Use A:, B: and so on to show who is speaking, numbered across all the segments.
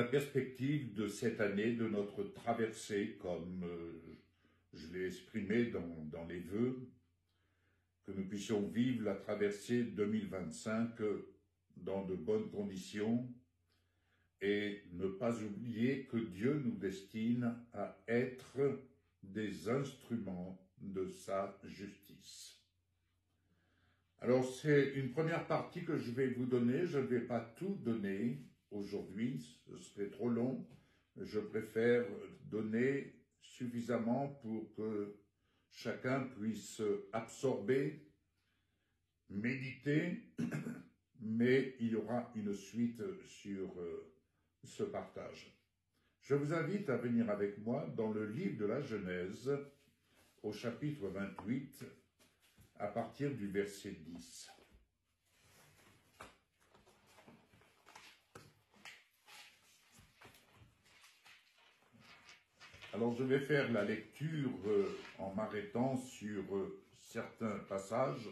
A: perspective de cette année, de notre traversée, comme je l'ai exprimé dans les vœux, que nous puissions vivre la traversée 2025 dans de bonnes conditions et ne pas oublier que Dieu nous destine à être des instruments de sa justice. Alors c'est une première partie que je vais vous donner, je ne vais pas tout donner aujourd'hui, ce serait trop long, je préfère donner suffisamment pour que chacun puisse absorber, méditer, mais il y aura une suite sur ce partage. Je vous invite à venir avec moi dans le livre de la Genèse, au chapitre 28, à partir du verset 10. Alors je vais faire la lecture en m'arrêtant sur certains passages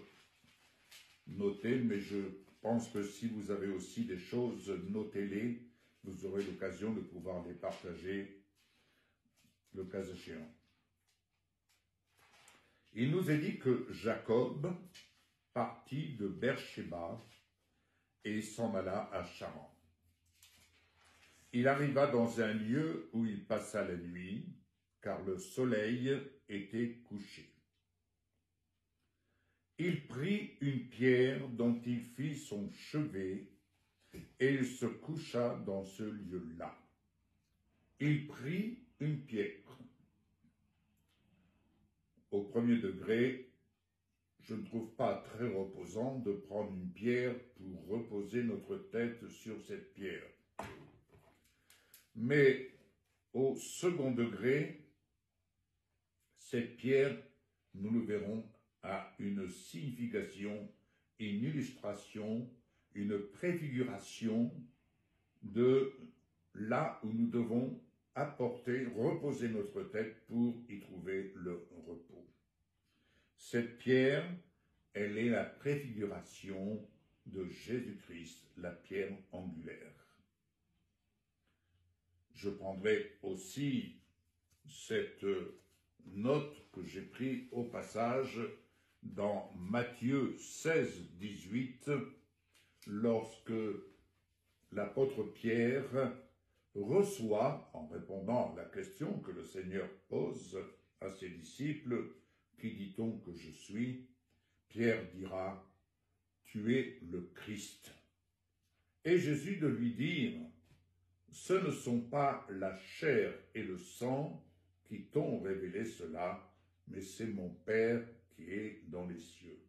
A: notés, mais je pense que si vous avez aussi des choses, notez-les, vous aurez l'occasion de pouvoir les partager le cas échéant. Il nous est dit que Jacob partit de Beersheba et s'en alla à Charan. Il arriva dans un lieu où il passa la nuit, car le soleil était couché. Il prit une pierre dont il fit son chevet, et il se coucha dans ce lieu-là. Il prit une pierre. Au premier degré, je ne trouve pas très reposant de prendre une pierre pour reposer notre tête sur cette pierre. Mais au second degré, cette pierre, nous le verrons, a une signification, une illustration, une préfiguration de là où nous devons reposer notre tête pour y trouver le repos. Cette pierre, elle est la préfiguration de Jésus-Christ, la pierre angulaire. Je prendrai aussi cette note que j'ai prise au passage dans Matthieu 16, 18, lorsque l'apôtre Pierre reçoit, en répondant à la question que le Seigneur pose à ses disciples, « Qui dit-on que je suis ?» Pierre dira, « Tu es le Christ. » Et Jésus de lui dire, « Ce ne sont pas la chair et le sang qui t'ont révélé cela, mais c'est mon Père qui est dans les cieux. »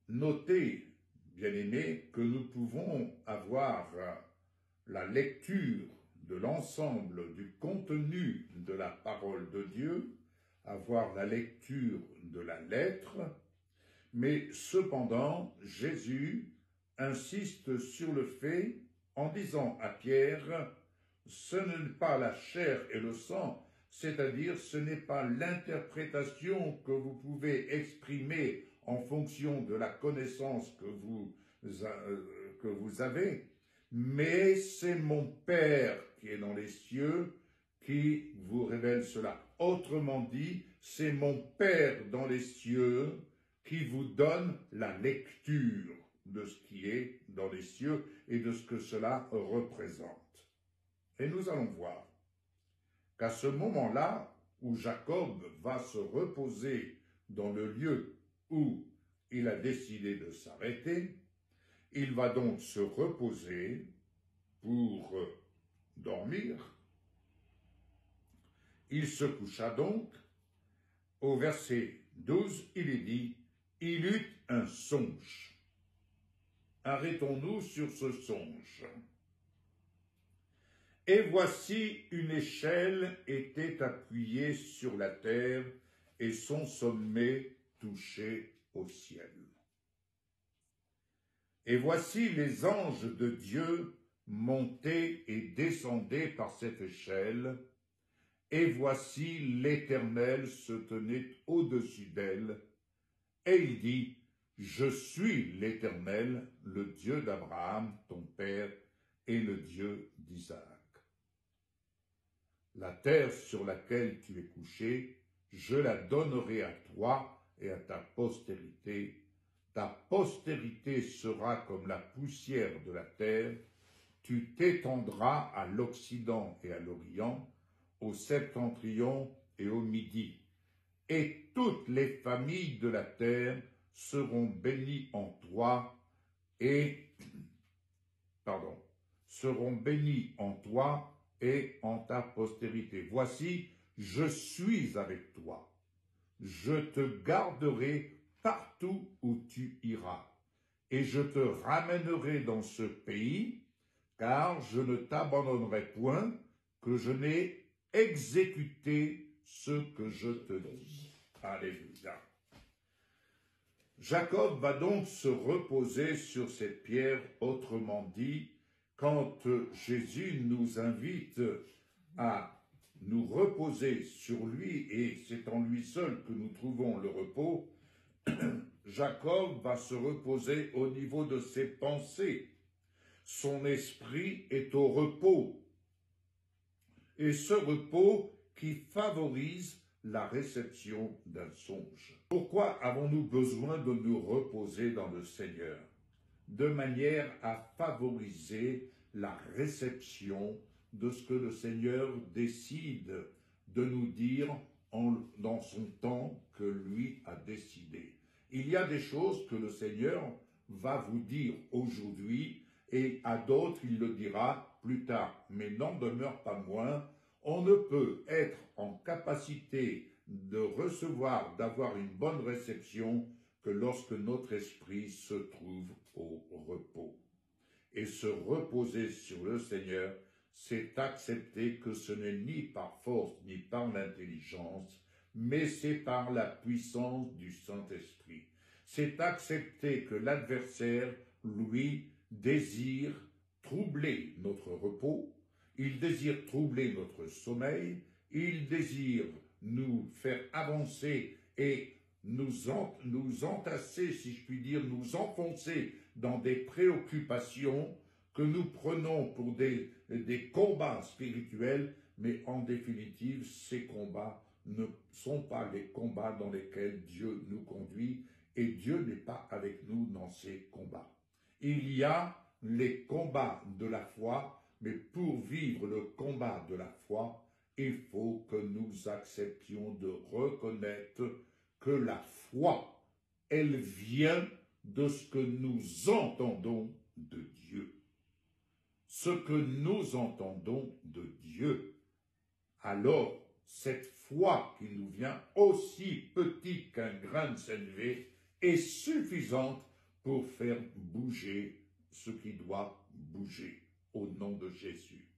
A: Notez, bien-aimés, que nous pouvons avoir la lecture de l'ensemble du contenu de la parole de Dieu, avoir la lecture de la lettre, mais cependant, Jésus insiste sur le fait en disant à Pierre, ce n'est pas la chair et le sang, c'est-à-dire ce n'est pas l'interprétation que vous pouvez exprimer en fonction de la connaissance que vous avez, mais c'est mon Père qui est dans les cieux qui vous révèle cela. Autrement dit, c'est mon Père dans les cieux qui vous donne la lecture de ce qui est dans les cieux et de ce que cela représente. Et nous allons voir qu'à ce moment-là, où Jacob va se reposer dans le lieu où il a décidé de s'arrêter, il va donc se reposer pour dormir. Il se coucha donc. Au verset 12, il est dit, « Il eut un songe. » Arrêtons-nous sur ce songe. « Et voici une échelle était appuyée sur la terre et son sommet touchait au ciel. Et voici les anges de Dieu montaient et descendaient par cette échelle, et voici l'Éternel se tenait au-dessus d'elle, et il dit, « Je suis l'Éternel, le Dieu d'Abraham, ton père, et le Dieu d'Isaac. La terre sur laquelle tu es couché, je la donnerai à toi et à ta postérité. Ta postérité sera comme la poussière de la terre. Tu t'étendras à l'Occident et à l'Orient, au septentrion et au Midi. Et toutes les familles de la terre seront bénies en toi seront bénies en toi et en ta postérité. Voici, je suis avec toi. Je te garderai partout où tu iras, et je te ramènerai dans ce pays, car je ne t'abandonnerai point, que je n'ai exécuté ce que je te dis. Alléluia. Jacob va donc se reposer sur cette pierre, autrement dit, quand Jésus nous invite à nous reposer sur lui, et c'est en lui seul que nous trouvons le repos, Jacob va se reposer au niveau de ses pensées. Son esprit est au repos. Et ce repos qui favorise la réception d'un songe. Pourquoi avons-nous besoin de nous reposer dans le Seigneur? De manière à favoriser la réception de ce que le Seigneur décide de nous dire dans son temps que lui a décidé. Il y a des choses que le Seigneur va vous dire aujourd'hui et à d'autres il le dira plus tard. Mais n'en demeure pas moins, on ne peut être en capacité de recevoir, d'avoir une bonne réception que lorsque notre esprit se trouve au repos. Et se reposer sur le Seigneur, c'est accepter que ce n'est ni par force ni par l'intelligence, mais c'est par la puissance du Saint-Esprit. C'est accepter que l'adversaire, lui, désire troubler notre repos, il désire troubler notre sommeil, il désire nous faire avancer et nous entasser, si je puis dire, nous enfoncer dans des préoccupations que nous prenons pour des combats spirituels, mais en définitive, ces combats ne sont pas les combats dans lesquels Dieu nous conduit, et Dieu n'est pas avec nous dans ces combats. Il y a les combats de la foi, mais pour vivre le combat de la foi, il faut que nous acceptions de reconnaître que la foi, elle vient de ce que nous entendons de Dieu. Ce que nous entendons de Dieu. Alors, cette foi qui nous vient, aussi petite qu'un grain de sénévé, est suffisante pour faire bouger ce qui doit bouger au nom de Jésus.